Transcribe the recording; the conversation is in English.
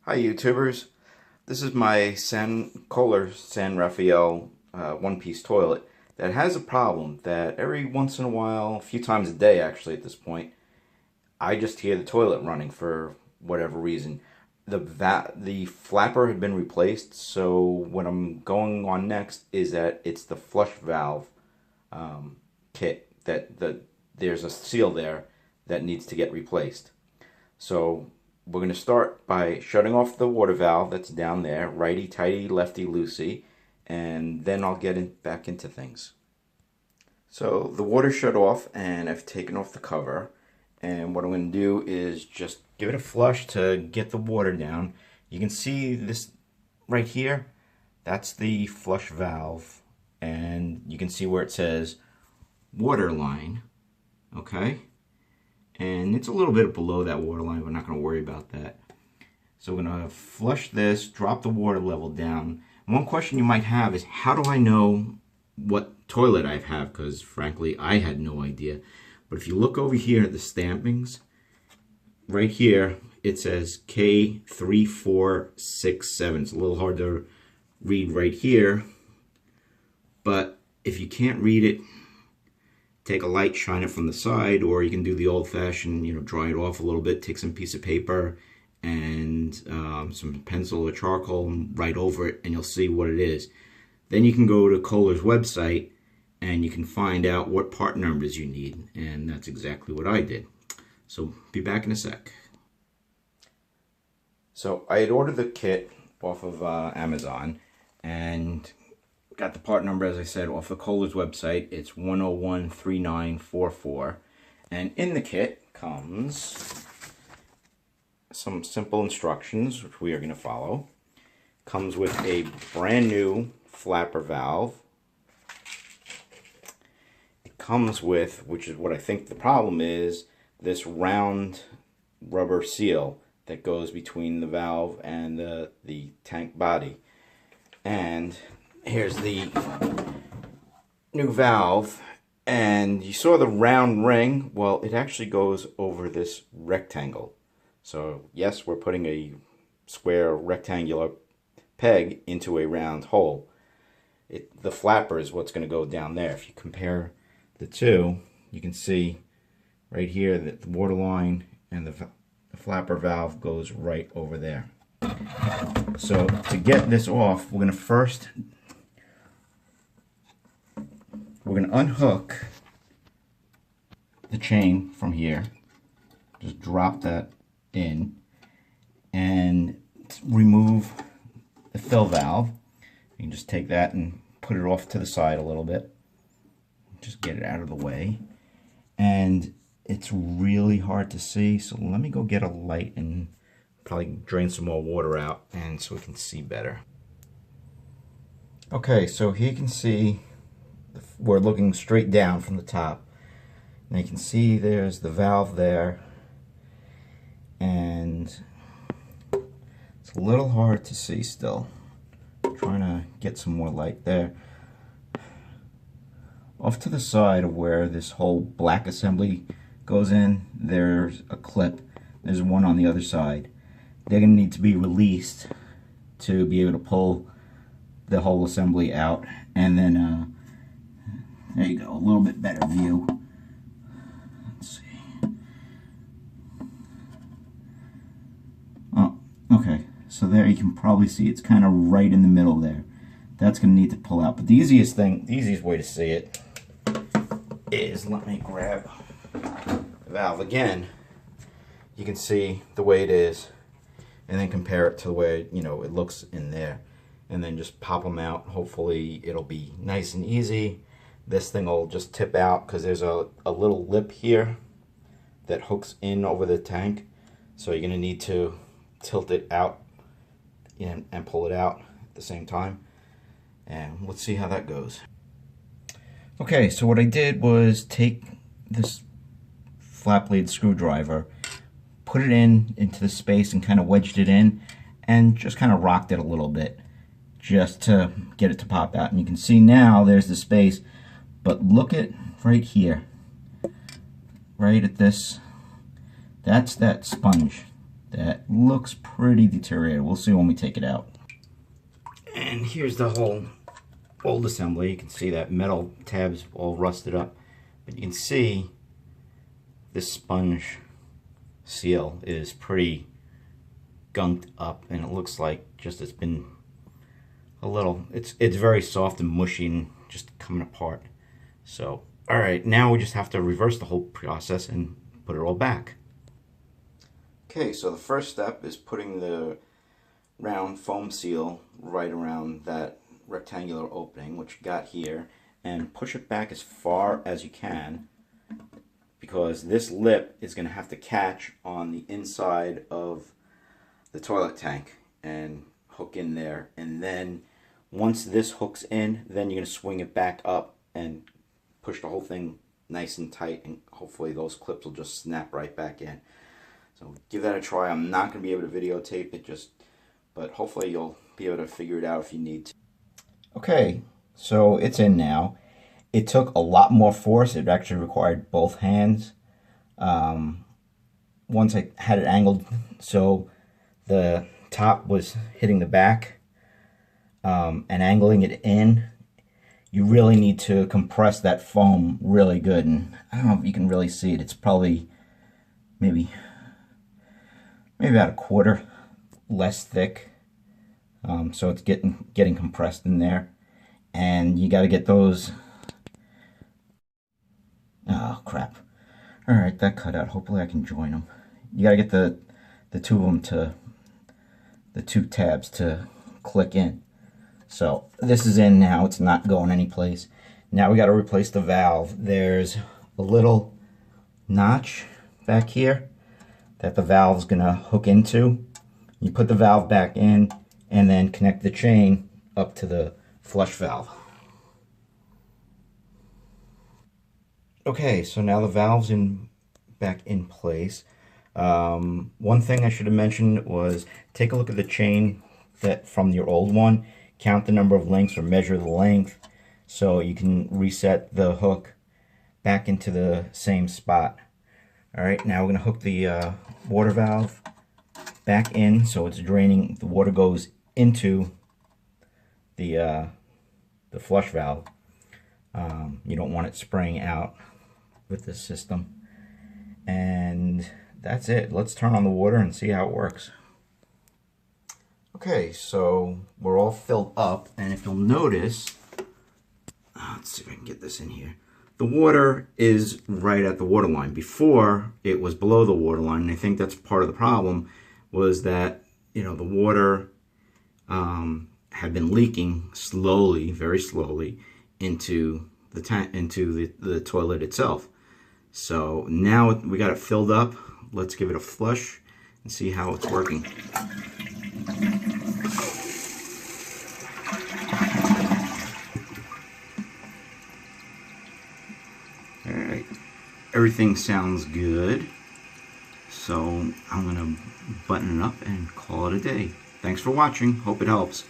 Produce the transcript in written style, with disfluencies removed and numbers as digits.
Hi YouTubers, this is my Kohler San Rafael one-piece toilet that has a problem that every once in a while, a few times a day actually at this point, I just hear the toilet running for whatever reason. The flapper had been replaced, so what I'm going on next is that it's the flush valve kit there's a seal there that needs to get replaced. So we're going to start by shutting off the water valve that's down there, righty-tighty, lefty-loosey, and then I'll get back into things. So the water shut off and I've taken off the cover, and what I'm going to do is just give it a flush to get the water down. You can see this right here, that's the flush valve, and you can see where it says water line, okay? And it's a little bit below that water line, but I'm not going to worry about that. So we're going to flush this, drop the water level down. One question you might have is, how do I know what toilet I have? Because frankly, I had no idea. But if you look over here at the stampings, right here, it says K3467. It's a little hard to read right here, but if you can't read it, take a light, shine it from the side, or you can do the old-fashioned, dry it off a little bit, take some piece of paper and some pencil or charcoal and write over it, and you'll see what it is. Then you can go to Kohler's website and you can find out what part numbers you need, and that's exactly what I did. So be back in a sec. So I had ordered the kit off of Amazon and got the part number, as I said, off the Kohler's website. It's 1013944. And in the kit comes some simple instructions, which we are going to follow. Comes with a brand new flapper valve. It comes with, which is what I think the problem is, this round rubber seal that goes between the valve and the tank body. And here's the new valve, and you saw the round ring. Well, it actually goes over this rectangle. So yes, we're putting a square rectangular peg into a round hole. The flapper is what's going to go down there. If you compare the two, you can see right here that the water line and the flapper valve goes right over there. So to get this off, we're going to unhook the chain from here. Just drop that in and remove the fill valve. You can just take that and put it off to the side a little bit. Just get it out of the way. And it's really hard to see, so let me go get a light and probably drain some more water out, and so we can see better. Okay, so here you can see we're looking straight down from the top. Now you can see there's the valve there, and it's a little hard to see still. I'm trying to get some more light there. Off to the side of where this whole black assembly goes in, there's a clip. There's one on the other side. They're going to need to be released to be able to pull the whole assembly out, and then there you go, a little bit better view. Let's see. Oh, okay. So there you can probably see it's kind of right in the middle there. That's going to need to pull out. But the easiest way to see it is, let me grab the valve again. You can see the way it is, and then compare it to the way it looks in there, and then just pop them out. Hopefully it'll be nice and easy. This thing will just tip out because there's a little lip here that hooks in over the tank, so you're going to need to tilt it out and pull it out at the same time, and let's see how that goes. Okay, so what I did was take this flat blade screwdriver, put it into the space and kind of wedged it in, and just kind of rocked it a little bit just to get it to pop out. And you can see now there's the space, but look at right here, right at this, that's that sponge that looks pretty deteriorated. We'll see when we take it out. And here's the whole old assembly. You can see that metal tab's all rusted up, but you can see this sponge seal is pretty gunked up, and it looks like just it's been a little, it's very soft and mushy and just coming apart. So all right, now we just have to reverse the whole process and put it all back. Okay, so the first step is putting the round foam seal right around that rectangular opening, which you got here, and push it back as far as you can, because this lip is going to have to catch on the inside of the toilet tank and hook in there. And then once this hooks in, then you're going to swing it back up and push the whole thing nice and tight, and hopefully those clips will just snap right back in. So give that a try. I'm not going to be able to videotape it, but hopefully you'll be able to figure it out if you need to. Okay, so it's in now. It took a lot more force. It actually required both hands. Once I had it angled so the top was hitting the back, and angling it in, you really need to compress that foam really good. And I don't know if you can really see it. It's probably maybe about a quarter less thick. So it's getting compressed in there, and you got to get those. Oh crap! All right, that cut out. Hopefully, I can join them. You got to get the two of them to the two tabs to click in. So this is in now. It's not going anyplace. Now we got to replace the valve. There's a little notch back here that the valve's gonna hook into. You put the valve back in and then connect the chain up to the flush valve. Okay, so now the valve's back in place. One thing I should have mentioned was take a look at the chain from your old one, count the number of links or measure the length so you can reset the hook back into the same spot. Alright, now we're going to hook the water valve back in so it's draining. The water goes into the flush valve. You don't want it spraying out with this system. And that's it. Let's turn on the water and see how it works. Okay, so we're all filled up, and if you'll notice, let's see if I can get this in here. The water is right at the water line. Before, it was below the water line, and I think that's part of the problem, was that, you know, the water had been leaking slowly, very slowly, into the tank, into the toilet itself. So now we got it filled up. Let's give it a flush and see how it's working. Alright, everything sounds good. So I'm going to button it up and call it a day. Thanks for watching. Hope it helps.